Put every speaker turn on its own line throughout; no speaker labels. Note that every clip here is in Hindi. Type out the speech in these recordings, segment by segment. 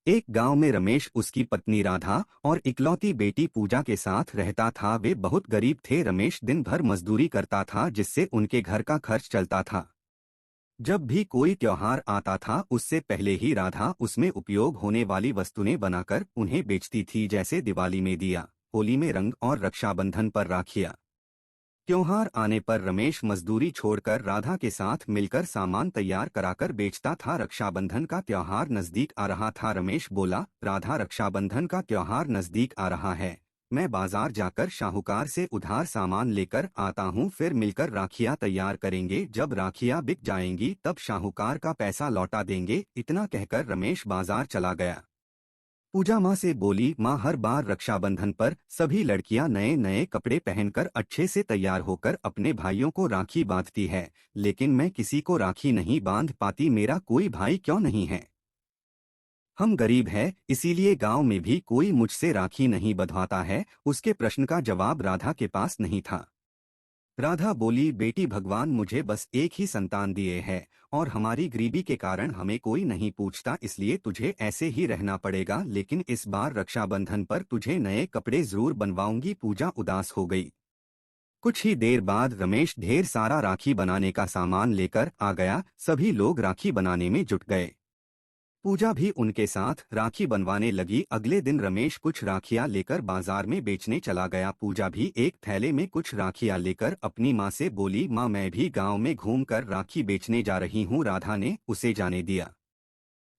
एक गांव में रमेश, उसकी पत्नी राधा और इकलौती बेटी पूजा के साथ रहता था। वे बहुत गरीब थे। रमेश दिन भर मजदूरी करता था, जिससे उनके घर का खर्च चलता था। जब भी कोई त्योहार आता था, उससे पहले ही राधा उसमें उपयोग होने वाली वस्तुएं बनाकर उन्हें बेचती थी, जैसे दिवाली में दिया, होली में रंग और रक्षाबंधन पर राखियां। त्योहार आने पर रमेश मजदूरी छोड़कर राधा के साथ मिलकर सामान तैयार कराकर बेचता था। रक्षाबंधन का त्योहार नजदीक आ रहा था। रमेश बोला, राधा, रक्षाबंधन का त्योहार नजदीक आ रहा है। मैं बाजार जाकर शाहूकार से उधार सामान लेकर आता हूँ, फिर मिलकर राखियाँ तैयार करेंगे। जब राखियाँ बिक जाएंगी तब शाहूकार का पैसा लौटा देंगे। इतना कहकर रमेश बाजार चला गया। पूजा माँ से बोली, माँ, हर बार रक्षाबंधन पर सभी लड़कियां नए नए कपड़े पहनकर अच्छे से तैयार होकर अपने भाइयों को राखी बांधती है, लेकिन मैं किसी को राखी नहीं बांध पाती। मेरा कोई भाई क्यों नहीं है? हम गरीब हैं, इसीलिए गांव में भी कोई मुझसे राखी नहीं बंधवाता है। उसके प्रश्न का जवाब राधा के पास नहीं था। राधा बोली, बेटी, भगवान मुझे बस एक ही संतान दिए है और हमारी गरीबी के कारण हमें कोई नहीं पूछता, इसलिए तुझे ऐसे ही रहना पड़ेगा। लेकिन इस बार रक्षाबंधन पर तुझे नए कपड़े जरूर बनवाऊंगी। पूजा उदास हो गई। कुछ ही देर बाद रमेश ढेर सारा राखी बनाने का सामान लेकर आ गया। सभी लोग राखी बनाने में जुट गए। पूजा भी उनके साथ राखी बनवाने लगी। अगले दिन रमेश कुछ राखियां लेकर बाजार में बेचने चला गया। पूजा भी एक थैले में कुछ राखियां लेकर अपनी माँ से बोली, माँ, मैं भी गांव में घूमकर राखी बेचने जा रही हूँ। राधा ने उसे जाने दिया।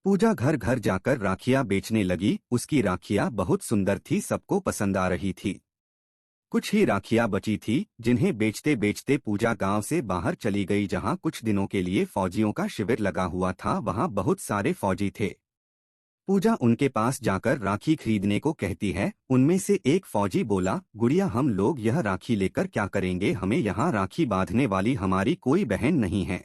पूजा घर घर जाकर राखियां बेचने लगी। उसकी राखियां बहुत सुंदर थी, सबको पसंद आ रही थी। कुछ ही राखियां बची थी, जिन्हें बेचते बेचते पूजा गांव से बाहर चली गई। जहां कुछ दिनों के लिए फौजियों का शिविर लगा हुआ था, वहां बहुत सारे फौजी थे। पूजा उनके पास जाकर राखी खरीदने को कहती है। उनमें से एक फौजी बोला, गुड़िया, हम लोग यह राखी लेकर क्या करेंगे? हमें यहाँ राखी बांधने वाली हमारी कोई बहन नहीं है।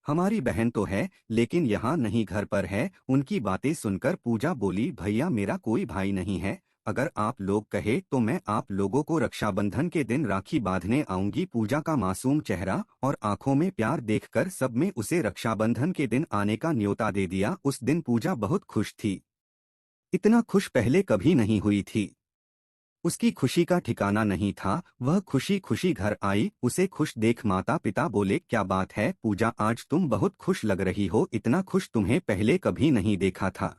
हमारी बहन तो है, लेकिन यहाँ नहीं, घर पर है। उनकी बातें सुनकर पूजा बोली, भैया, मेरा कोई भाई नहीं है। अगर आप लोग कहे तो मैं आप लोगों को रक्षाबंधन के दिन राखी बांधने आऊंगी। पूजा का मासूम चेहरा और आंखों में प्यार देखकर सब में उसे रक्षाबंधन के दिन आने का न्योता दे दिया। उस दिन पूजा बहुत खुश थी। इतना खुश पहले कभी नहीं हुई थी। उसकी खुशी का ठिकाना नहीं था। वह खुशी खुशी घर आई। उसे खुश देख माता पिता बोले, क्या बात है पूजा, आज तुम बहुत खुश लग रही हो। इतना खुश तुम्हें पहले कभी नहीं देखा था।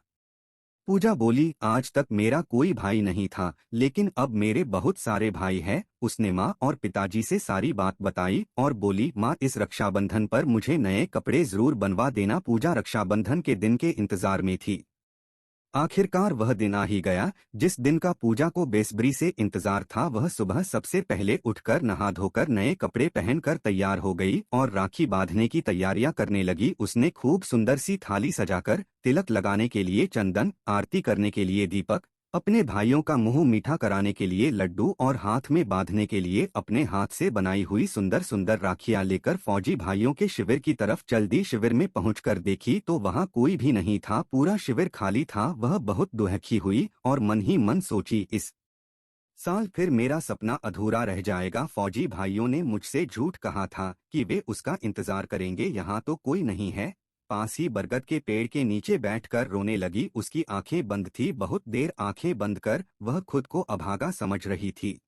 पूजा बोली, आज तक मेरा कोई भाई नहीं था, लेकिन अब मेरे बहुत सारे भाई हैं। उसने माँ और पिताजी से सारी बात बताई और बोली, माँ, इस रक्षाबंधन पर मुझे नए कपड़े जरूर बनवा देना। पूजा रक्षाबंधन के दिन के इंतजार में थी। आखिरकार वह दिन आ ही गया, जिस दिन का पूजा को बेसब्री से इंतजार था। वह सुबह सबसे पहले उठकर नहा धोकर नए कपड़े पहनकर तैयार हो गई और राखी बांधने की तैयारियां करने लगी। उसने खूब सुंदर सी थाली सजाकर, तिलक लगाने के लिए चंदन, आरती करने के लिए दीपक, अपने भाइयों का मुंह मीठा कराने के लिए लड्डू और हाथ में बांधने के लिए अपने हाथ से बनाई हुई सुंदर सुंदर राखियां लेकर फौजी भाइयों के शिविर की तरफ चल दी। शिविर में पहुंचकर देखी तो वहां कोई भी नहीं था। पूरा शिविर खाली था। वह बहुत दुखी हुई और मन ही मन सोची, इस साल फिर मेरा सपना अधूरा रह जाएगा। फौजी भाइयों ने मुझसे झूठ कहा था कि वे उसका इंतजार करेंगे, यहाँ तो कोई नहीं है। पास ही बरगद के पेड़ के नीचे बैठकर रोने लगी। उसकी आंखें बंद थी। बहुत देर आंखें बंद कर वह खुद को अभागा समझ रही थी।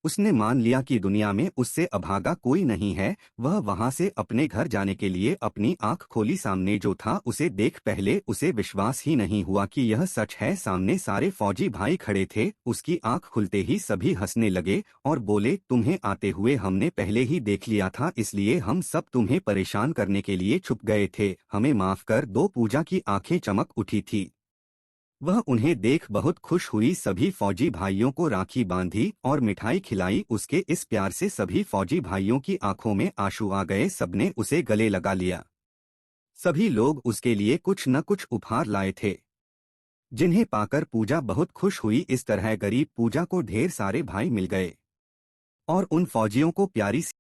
उसने मान लिया कि दुनिया में उससे अभागा कोई नहीं है। वह वहां से अपने घर जाने के लिए अपनी आंख खोली। सामने जो था उसे देख पहले उसे विश्वास ही नहीं हुआ कि यह सच है। सामने सारे फौजी भाई खड़े थे। उसकी आंख खुलते ही सभी हंसने लगे और बोले, तुम्हें आते हुए हमने पहले ही देख लिया था, इसलिए हम सब तुम्हें परेशान करने के लिए छुप गए थे। हमें माफ कर दो। पूजा की आंखें चमक उठी थी। वह उन्हें देख बहुत खुश हुई। सभी फौजी भाइयों को राखी बांधी और मिठाई खिलाई। उसके इस प्यार से सभी फौजी भाइयों की आंखों में आंसू आ गए। सबने उसे गले लगा लिया। सभी लोग उसके लिए कुछ न कुछ उपहार लाए थे, जिन्हें पाकर पूजा बहुत खुश हुई। इस तरह गरीब पूजा को ढेर सारे भाई मिल गए और उन फौजियों को प्यारी सी